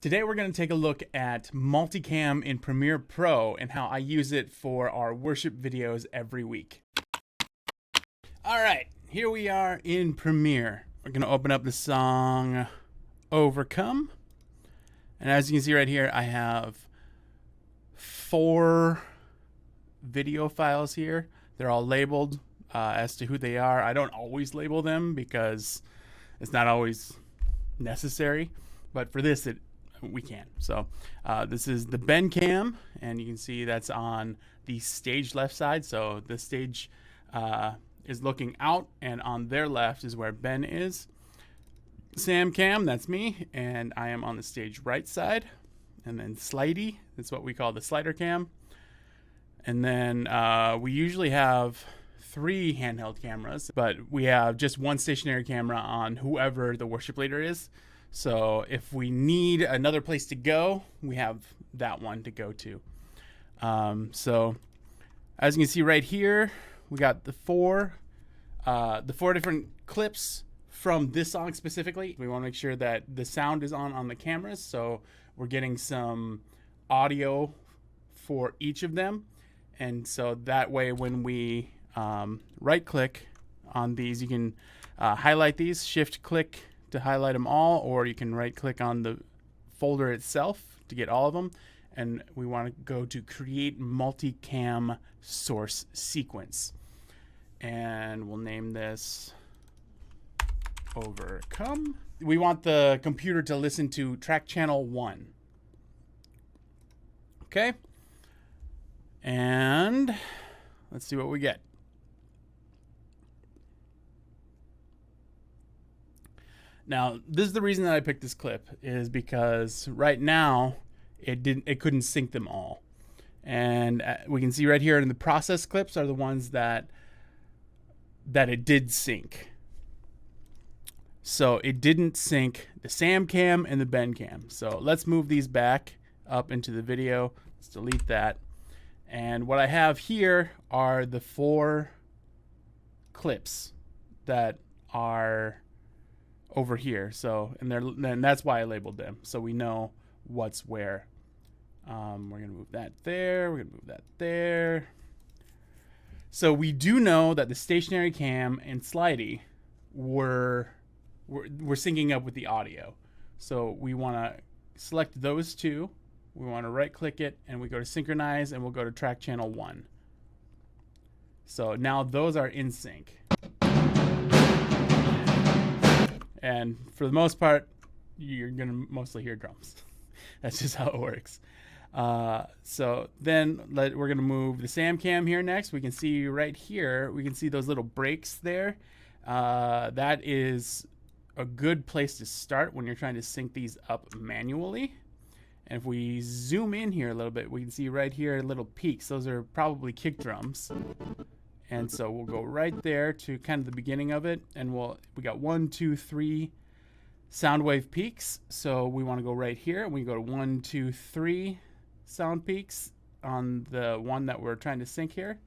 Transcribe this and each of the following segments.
Today we're going to take a look at multicam in Premiere Pro and how I use it for our worship videos every week. All right, here we are in Premiere. We're going to open up the song Overcome. And as you can see right here, I have 4 video files here. They're all labeled as to who they are. I don't always label them because it's not always necessary, but for this we can. So this is the Ben cam, and you can see that's on the stage left side. So the stage is looking out, and on their left is where Ben is. Sam cam, that's me, and I am on the stage right side. And then slidey, that's what we call the slider cam. And then we usually have 3 handheld cameras, but we have just 1 stationary camera on whoever the worship leader is. So if we need another place to go, we have that one to go to. So as you can see right here, we got the 4 different clips from this song specifically. We want to make sure that the sound is on the cameras, so we're getting some audio for each of them. And so that way when we right click on these, you can highlight these, shift click to highlight them all, or you can right click on the folder itself to get all of them. And we want to go to create multicam source sequence, and we'll name this Overcome. We want the computer to listen to track channel 1. Okay, and let's see what we get. Now, this is the reason that I picked this clip, is because right now it couldn't sync them all. And we can see right here in the process clips are the ones that it did sync. So it didn't sync the Sam cam and the Ben cam. So let's move these back up into the video. Let's delete that. And what I have here are the 4 clips that are over here. So, and that's why I labeled them, so we know what's where. We're gonna move that there. We're gonna move that there. So we do know that the stationary cam and slidey were syncing up with the audio. So we want to select those 2. We want to right click it, and we go to synchronize, and we'll go to track channel 1. So now those are in sync. And for the most part, you're going to mostly hear drums. That's just how it works. So then we're going to move the Sam cam here next. We can see right here, we can see those little breaks there. That is a good place to start when you're trying to sync these up manually. And if we zoom in here a little bit, we can see right here little peaks. Those are probably kick drums. And so we'll go right there to kind of the beginning of it, and we got 1, 2, 3 sound wave peaks. So we want to go right here, and we go to 1, 2, 3 sound peaks on the one that we're trying to sync here.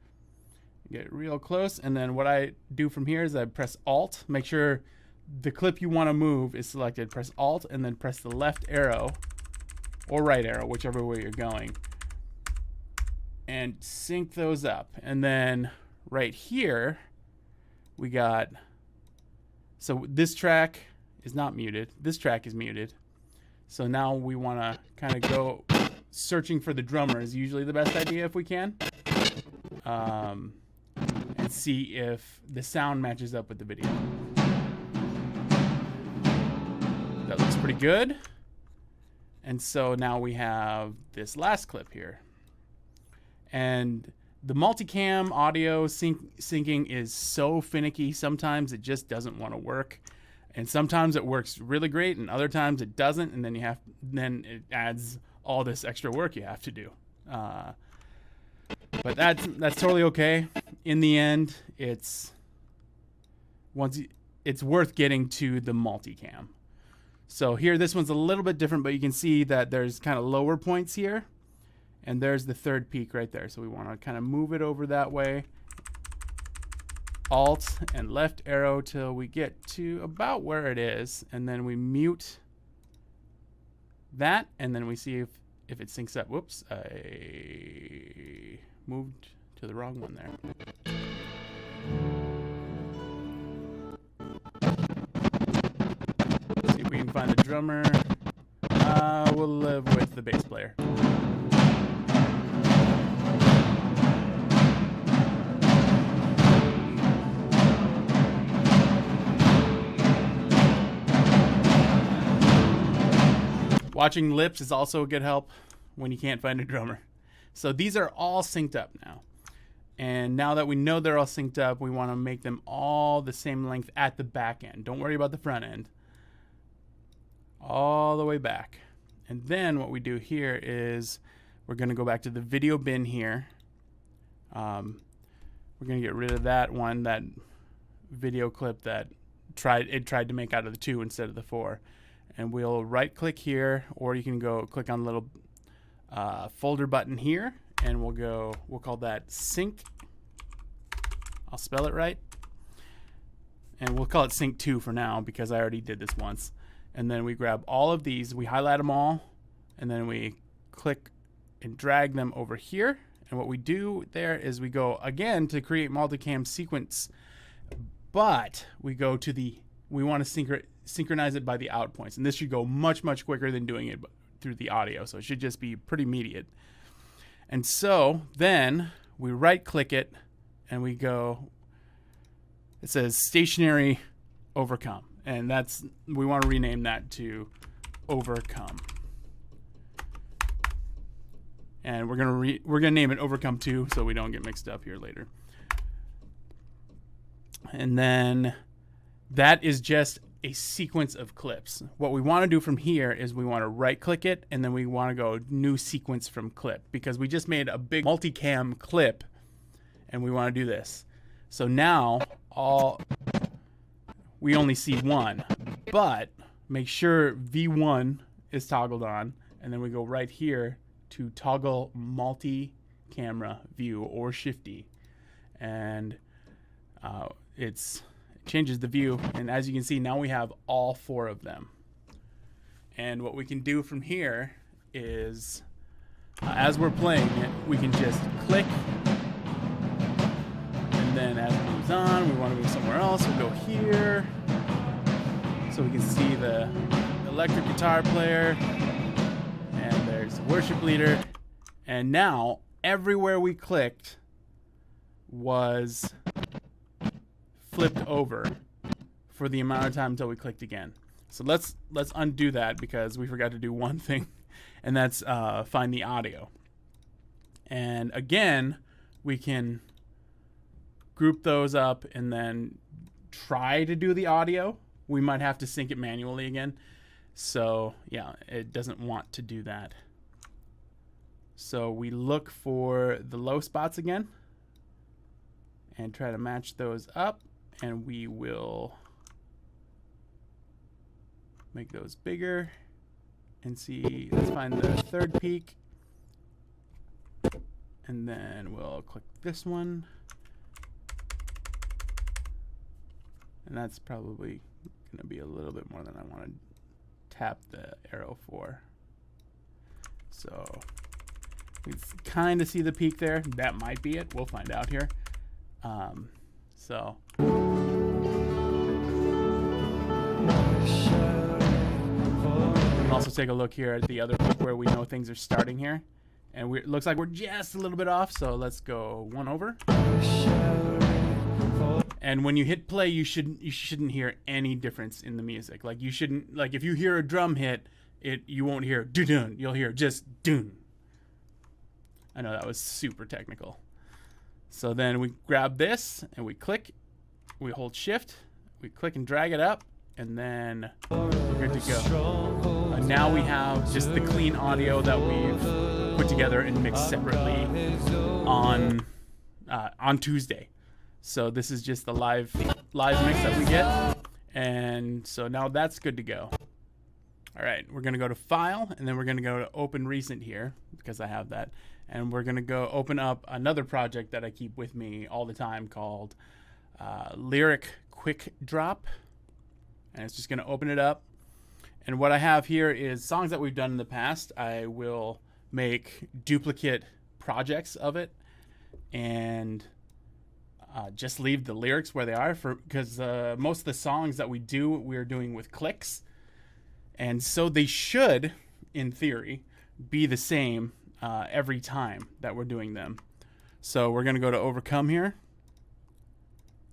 Get real close, and then what I do from here is I press Alt. Make sure the clip you want to move is selected. Press Alt, and then press the left arrow or right arrow, whichever way you're going, and sync those up. And then right here, we got, so this track is not muted. This track is muted. So now we want to kind of go searching for the drummer is usually the best idea if we can. And see if the sound matches up with the video. That looks pretty good. And so now we have this last clip here. And the multicam audio syncing is so finicky. Sometimes it just doesn't want to work, and sometimes it works really great, and other times it doesn't. And then it adds all this extra work you have to do. But that's totally okay. In the end, it's worth getting to the multicam. So here, this one's a little bit different, but you can see that there's kind of lower points here. And there's the 3rd peak right there. So we want to kind of move it over that way. Alt and left arrow till we get to about where it is. And then we mute that, and then we see if it syncs up. Whoops, I moved to the wrong one there. See if we can find the drummer. We'll live with the bass player. Watching lips is also a good help when you can't find a drummer. So these are all synced up now. And now that we know they're all synced up, we want to make them all the same length at the back end. Don't worry about the front end. All the way back. And then what we do here is we're going to go back to the video bin here. We're going to get rid of that one, that video clip that tried to make out of the 2 instead of the 4. And we'll right click here, or you can go click on the little folder button here, and we'll call that sync. I'll spell it right. And we'll call it sync 2 for now because I already did this once. And then we grab all of these, we highlight them all, and then we click and drag them over here. And what we do there is we go again to create multicam sequence, but we go to we want to synchronize it by the out points. And this should go much, much quicker than doing it through the audio. So it should just be pretty immediate. And so then we right click it and we go, it says stationary overcome. And we want to rename that to overcome. And we're gonna name it overcome 2 so we don't get mixed up here later. And then that is just a sequence of clips. What we want to do from here is we want to right click it and then we want to go new sequence from clip because we just made a big multicam clip and we want to do this. So now we only see one, but make sure V1 is toggled on, and then we go right here to toggle multi-camera view or shifty, and it changes the view, and as you can see now we have all 4 of them. And what we can do from here is as we're playing it, we can just click, and then as it moves on, we want to move somewhere else, we'll go here so we can see the electric guitar player, and there's the worship leader, and now everywhere we clicked was flipped over for the amount of time until we clicked again. So let's undo that because we forgot to do one thing, and that's find the audio. And again, we can group those up and then try to do the audio. We might have to sync it manually again. So yeah, it doesn't want to do that. So we look for the low spots again and try to match those up, and we will make those bigger and see. Let's find the third peak, and then we'll click this one, and that's probably gonna be a little bit more than I want to tap the arrow for. So we kind of see the peak there. That might be it. We'll find out here. So we can also take a look here at the other clip where we know things are starting here, and it looks like we're just a little bit off. So let's go one over. And when you hit play, you shouldn't hear any difference in the music. Like you shouldn't, like if you hear a drum hit, you won't hear doo-doo. You'll hear just doon. I know that was super technical. So then we grab this and we click, we hold shift, we click and drag it up, and then we're good to go. And now we have just the clean audio that we've put together and mixed separately on Tuesday. So this is just the live mix that we get, and so now that's good to go. All right, we're gonna go to File, and then we're gonna go to Open Recent here because I have that, and we're gonna go open up another project that I keep with me all the time called Lyric Quick Drop, and it's just gonna open it up, And what I have here is songs that we've done in the past. I will make duplicate projects of it and just leave the lyrics where they are, because most of the songs that we're doing with clicks, and so they should, in theory, be the same every time that we're doing them. So we're going to go to Overcome here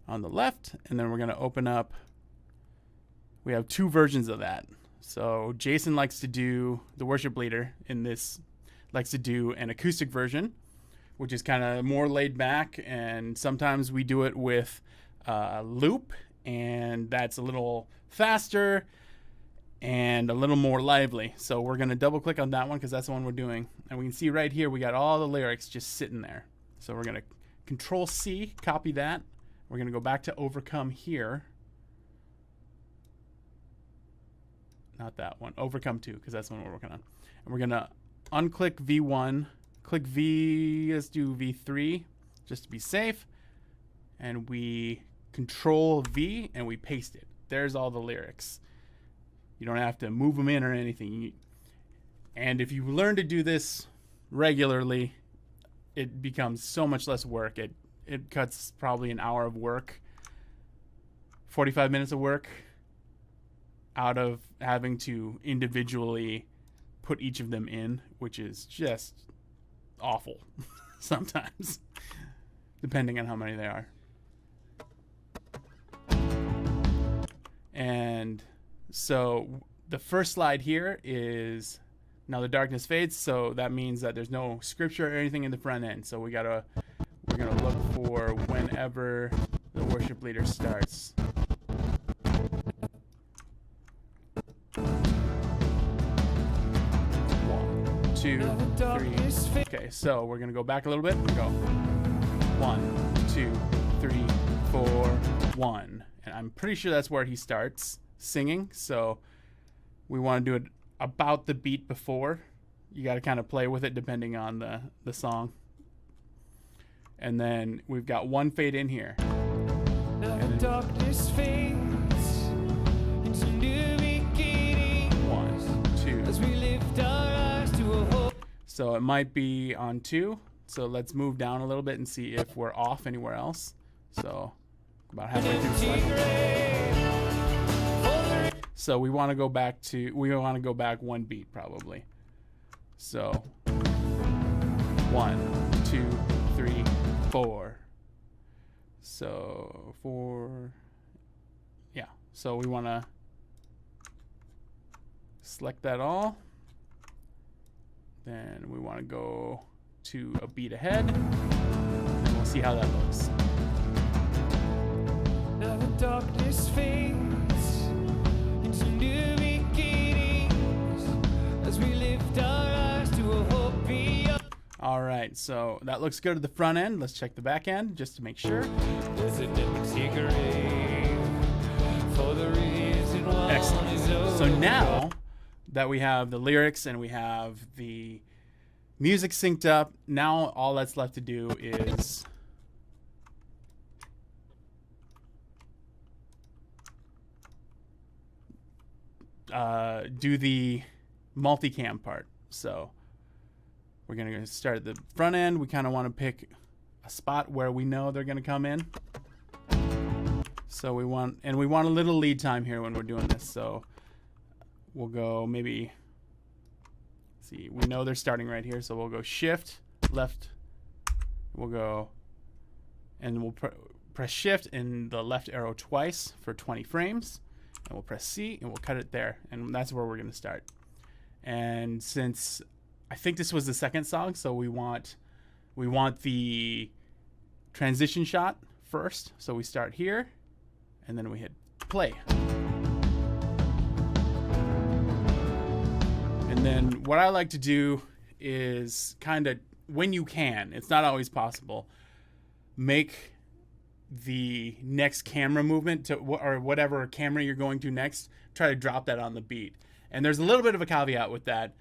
on the left, and then we're going to open up. We have two versions of that. So Jason likes to do, the worship leader in this, likes to do an acoustic version, which is kind of more laid back, and sometimes we do it with loop, and that's a little faster and a little more lively. So we're going to double click on that one because that's the one we're doing. And we can see right here we got all the lyrics just sitting there. So we're going to Control C, copy that. We're going to go back to Overcome here. Not that one, Overcome 2, because that's the one we're working on. And we're going to unclick V1, click V, let's do V3 just to be safe. And we Control V and we paste it. There's all the lyrics. You don't have to move them in or anything. And if you learn to do this regularly, it becomes so much less work. It cuts probably an hour of work, 45 minutes of work out of having to individually put each of them in, which is just awful sometimes, depending on how many they are. And so the first slide here is Now the Darkness Fades, so that means that there's no scripture or anything in the front end. So we're gonna look for whenever the worship leader starts. 1, 2, 3. Okay, so we're gonna go back a little bit and go 1, 2, 3, 4, 1. And I'm pretty sure that's where he starts singing. So we want to do it about the beat before. You got to kind of play with it depending on the song. And then we've got one fade in here. Now the darkness fades into new beginnings. 1, 2. As we lift our eyes to a hope. So it might be on 2. So let's move down a little bit and see if we're off anywhere else. So about halfway through slide. So we want to go back one beat probably. So 1, 2, 3, 4. So 4. Yeah. So we want to select that all. Then we want to go to a beat ahead. And we'll see how that looks. Now the darkness fades into new beginnings as we lift our eyes to a hope beyond. All right, so that looks good at the front end. Let's check the back end just to make sure. Excellent. So now that we have the lyrics and we have the music synced up, now all that's left to do is do the multicam part. So we're going to start at the front end. We kind of want to pick a spot where we know they're going to come in. So we want a little lead time here when we're doing this. So we'll go maybe, see, we know they're starting right here. So we'll go shift left. We'll go and we'll press shift and the left arrow twice for 20 frames. And we'll press C and we'll cut it there. And that's where we're going to start. And since I think this was the second song, so we want the transition shot first. So we start here and then we hit play. And then what I like to do is kind of, when you can, it's not always possible, make the next camera movement to, or whatever camera you're going to next, try to drop that on the beat. And there's a little bit of a caveat with that.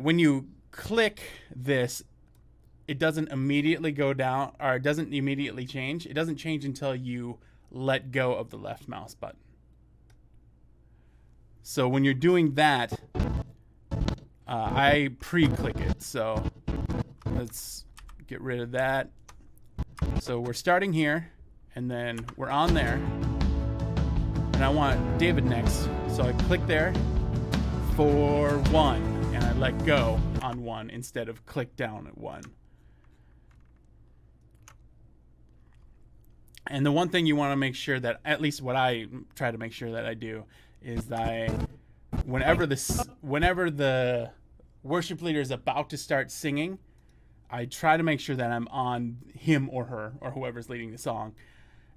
When you click this, it doesn't immediately go down, or it doesn't immediately change. It doesn't change until you let go of the left mouse button. So when you're doing that, I pre-click it. So let's get rid of that. So we're starting here, and then we're on there, and I want David next. So I click there for 1, and I let go on 1 instead of click down at 1. And the one thing you want to make sure that, at least what I try to make sure that I do, is that whenever the worship leader is about to start singing, I try to make sure that I'm on him or her or whoever's leading the song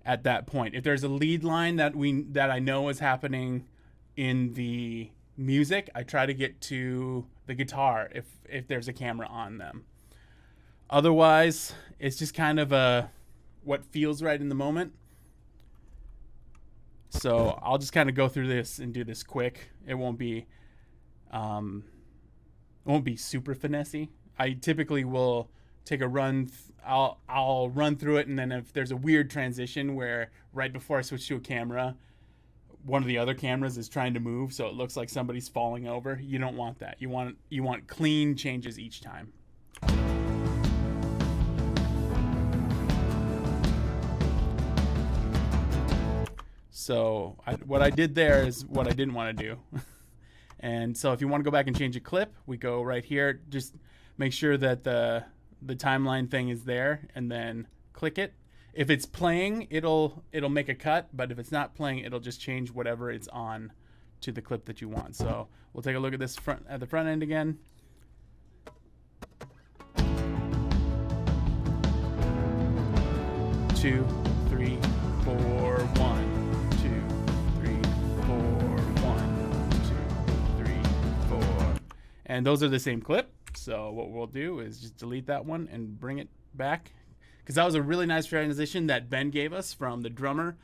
at that point. If there's a lead line that I know is happening in the music, I try to get to the guitar if there's a camera on them. Otherwise, it's just kind of what feels right in the moment. So I'll just kind of go through this and do this quick. It won't be super finessey. I typically will take a run. I'll run through it, and then if there's a weird transition where right before I switch to a camera, one of the other cameras is trying to move, so it looks like somebody's falling over. You don't want that. You want clean changes each time. So what I did there is what I didn't want to do. And so if you want to go back and change a clip, we go right here. Just make sure that the timeline thing is there, and then click it. If it's playing, it'll make a cut, but if it's not playing, it'll just change whatever it's on to the clip that you want. So we'll take a look at this at the front end again. Two, three, four, 1. 2, 3, 4, 1, 2, 3, 4. And those are the same clip. So what we'll do is just delete that one and bring it back, because that was a really nice transition that Ben gave us from the drummer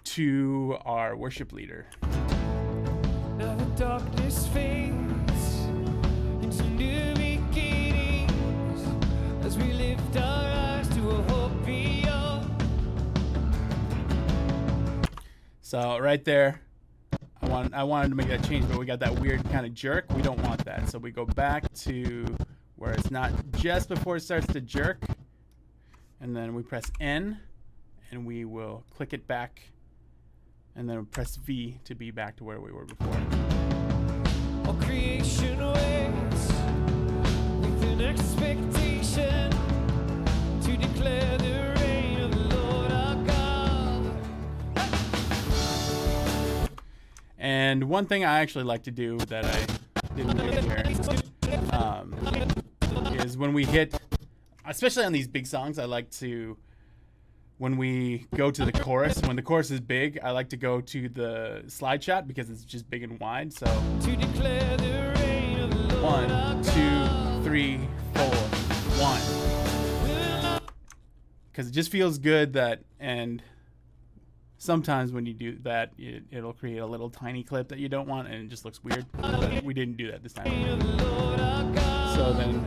to our worship leader. Now the darkness fades into new beginnings as we lift our eyes to a hope beyond. So right there, I wanted to make that change, but we got that weird kind of jerk. We don't want that. So we go back to where it's not just before it starts to jerk, and then we press N, and we will click it back, and then press V to be back to where we were before. All creation waits with an expectation to declare the reign of the Lord our God. And one thing I actually like to do that I didn't do here is when we hit, especially on these big songs, I like to, when we go to the chorus, when the chorus is big, I like to go to the slide shot because it's just big and wide. So To declare the reign of the Lord 1, 2, 3, 4, 1. Because it just feels good that, and sometimes when you do that, it'll create a little tiny clip that you don't want, and it just looks weird. But we didn't do that this time. So then,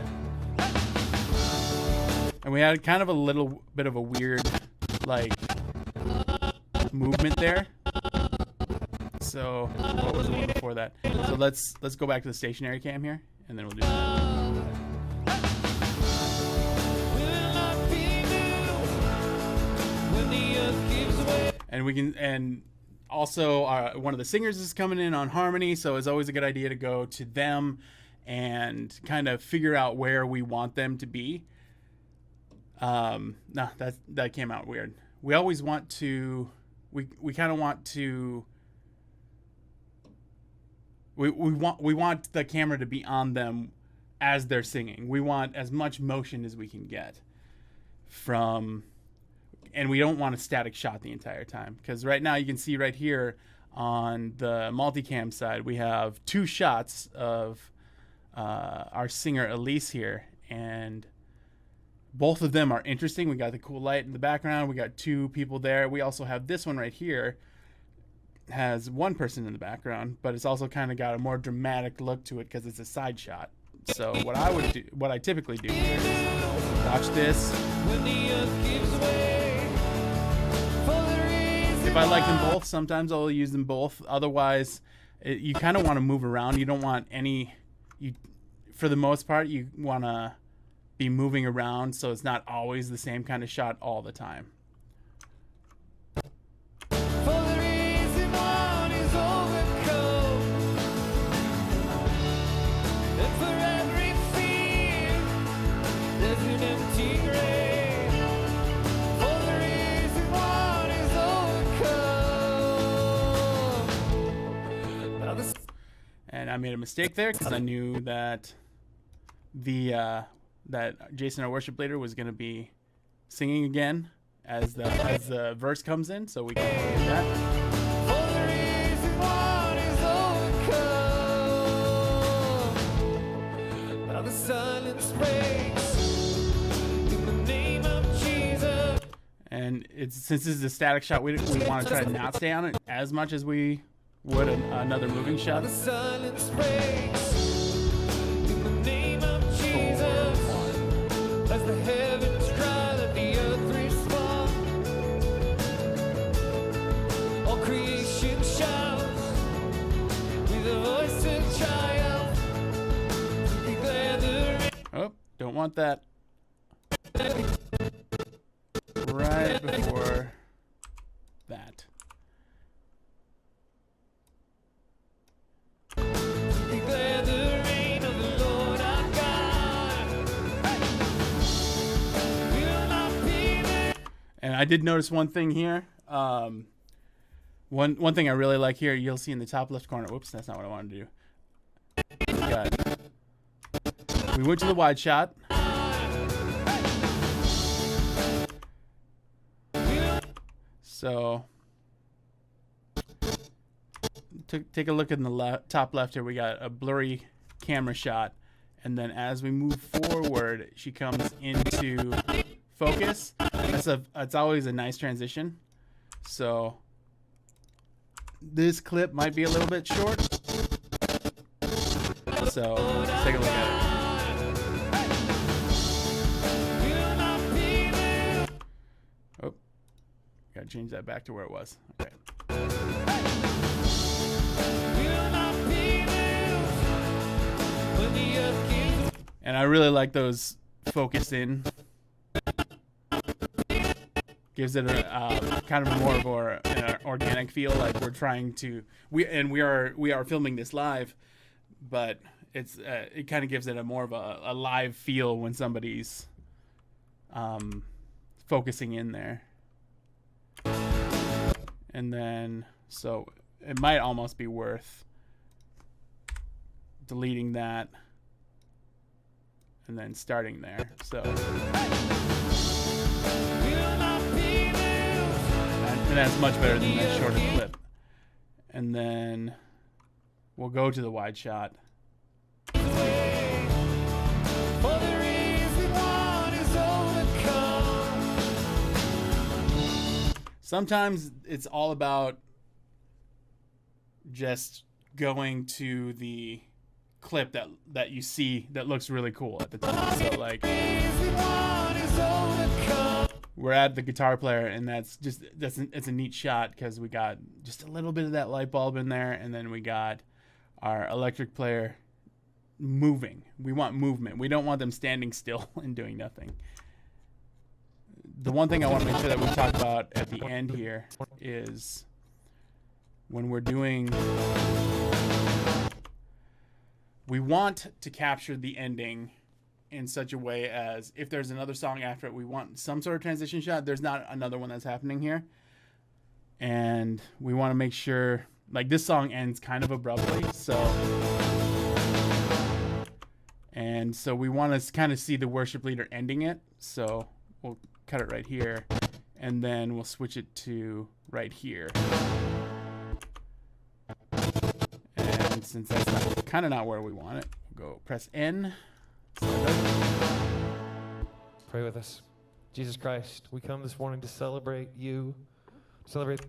and we had kind of a little bit of a weird, like, movement there. So what was the one before that? So let's go back to the stationary cam here, and then we'll do that. And we can, and also one of the singers is coming in on harmony, so it's always a good idea to go to them and kind of figure out where we want them to be. No, that came out weird. We always want to, we kind of want to, we want the camera to be on them as they're singing. We want as much motion as we can get from, and we don't want a static shot the entire time, because right now you can see right here on the multicam side we have 2 shots of our singer Elise here, and both of them are interesting. We got the cool light in the background, we got 2 people there. We also have this one right here, has 1 person in the background, but it's also kind of got a more dramatic look to it because it's a side shot. So what I typically do here is watch this. If I like them both, sometimes I'll use them both. Otherwise, you kind of want to move around. You don't want for the most part, you want to be moving around so it's not always the same kind of shot all the time. For the reason one is overcome, and for every fear, there's an empty grave. For the reason one is overcome. Now the And I made a mistake there because I knew that that Jason, our worship leader, was going to be singing again as the verse comes in, so we can do that. For the reason one is overcome. Now the silence breaks in the name of Jesus. And since this is a static shot, we want to try to not stay on it as much as we would another moving Now shot. the silence breaks in the name of Jesus. As the heavens cry, let the earth respond. All creation shouts with a voice of triumph. Declare the Oh, don't want that. Right before that. declare the reign of the Lord our God. We will not be there. And I did notice one thing here. One thing I really like here, you'll see in the top left corner. Whoops, that's not what I wanted to do. We went to the wide shot. So take a look in the top left here. We got a blurry camera shot, and then as we move forward, she comes into focus. It's always a nice transition. So this clip might be a little bit short. So let's take a look at it. Oh, gotta change that back to where it was. Okay. And I really like those focused in. Gives it a kind of more of an organic feel, like we're trying to. We are filming this live, but it kind of gives it a more of a live feel when somebody's focusing in there. And then so it might almost be worth deleting that and then starting there. So and that's much better than that shorter clip. And then we'll go to the wide shot. Sometimes it's all about just going to the clip that you see that looks really cool at the time. So like we're at the guitar player, and it's a neat shot because we got just a little bit of that light bulb in there, and then we got our electric player moving. We want movement. We don't want them standing still and doing nothing. The one thing I want to make sure that we talk about at the end here is when we're doing, we want to capture the ending in such a way as if there's another song after it, we want some sort of transition shot. There's not another one that's happening here. And we want to make sure, like, this song ends kind of abruptly. So we want to kind of see the worship leader ending it. So we'll cut it right here, and then we'll switch it to right here. And since that's kind of not where we want it, we'll go press N. Pray with us. Jesus Christ, we come this morning to celebrate you. Celebrate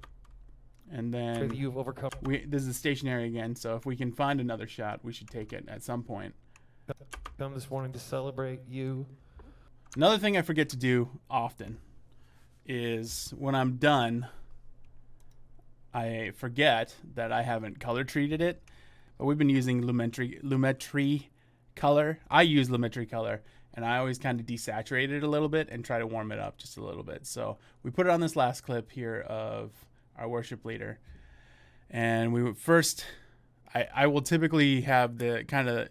And pray then that you have overcome. this is stationary again, so if we can find another shot, we should take it at some point. Come this morning to celebrate you. Another thing I forget to do often is when I'm done, I forget that I haven't color treated it, but we've been using Lumetri color. I use Lumetri color, and I always kind of desaturate it a little bit and try to warm it up just a little bit. So we put it on this last clip here of our worship leader. And we would first, I will typically have the kind of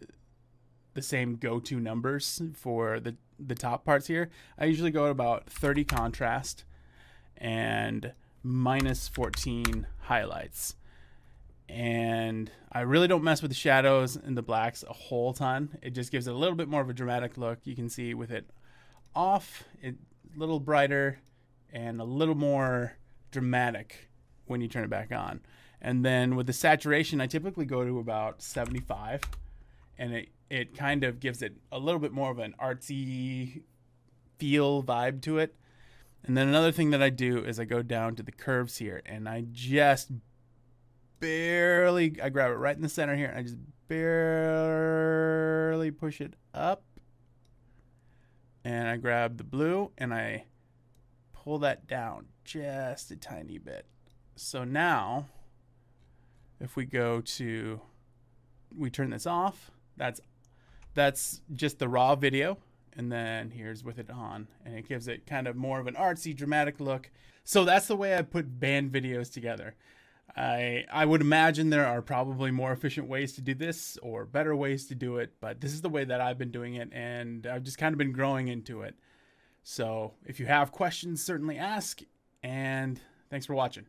the same go-to numbers for the top parts here. I usually go at about 30 contrast and minus 14 highlights. And I really don't mess with the shadows and the blacks a whole ton. It just gives it a little bit more of a dramatic look. You can see with it off, it's a little brighter and a little more dramatic when you turn it back on. And then with the saturation, I typically go to about 75, and it kind of gives it a little bit more of an artsy feel vibe to it. And then another thing that I do is I go down to the curves here, and I just I grab it right in the center here, and I just barely push it up. And I grab the blue, and I pull that down just a tiny bit. So now, if we turn this off, that's just the raw video. And then here's with it on, and it gives it kind of more of an artsy, dramatic look. So that's the way I put band videos together. I would imagine there are probably more efficient ways to do this or better ways to do it, but this is the way that I've been doing it, and I've just kind of been growing into it. So if you have questions, certainly ask, and thanks for watching.